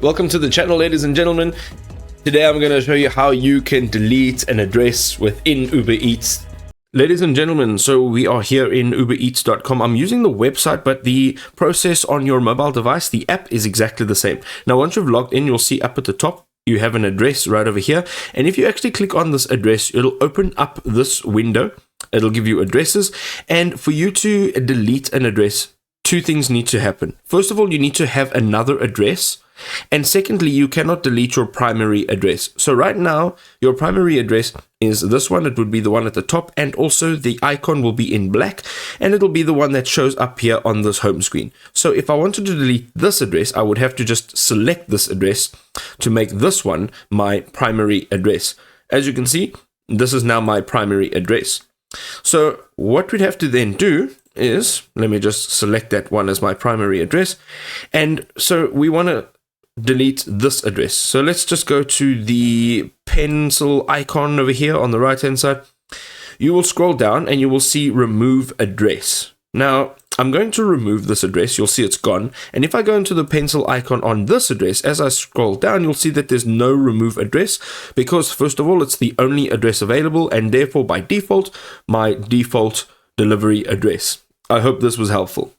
Welcome to the channel, ladies and gentlemen. Today I'm going to show you how you can delete an address within Uber Eats. Ladies and gentlemen, so we are here in ubereats.com. I'm using the website, but the process on your mobile device, the app is exactly the same. Now, once you've logged in, you'll see up at the top, you have an address right over here. And if you actually click on this address, it'll open up this window. It'll give you addresses. And for you to delete an address, two things need to happen. First of all, you need to have another address. And secondly, you cannot delete your primary address. So right now, your primary address is this one. It would be the one at the top, and also the icon will be in black, and it'll be the one that shows up here on this home screen. So if I wanted to delete this address, I would have to just select this address to make this one my primary address. As you can see, this is now my primary address. So what we'd have to then do is, let me just select that one as my primary address. And so we want to delete this address. So let's just go to the pencil icon over here on the right hand side. You will scroll down and you will see remove address. Now I'm going to remove this address. You'll see it's gone. And if I go into the pencil icon on this address, as I scroll down, you'll see that there's no remove address, because first of all, it's the only address available, and therefore by default, my default delivery address. I hope this was helpful.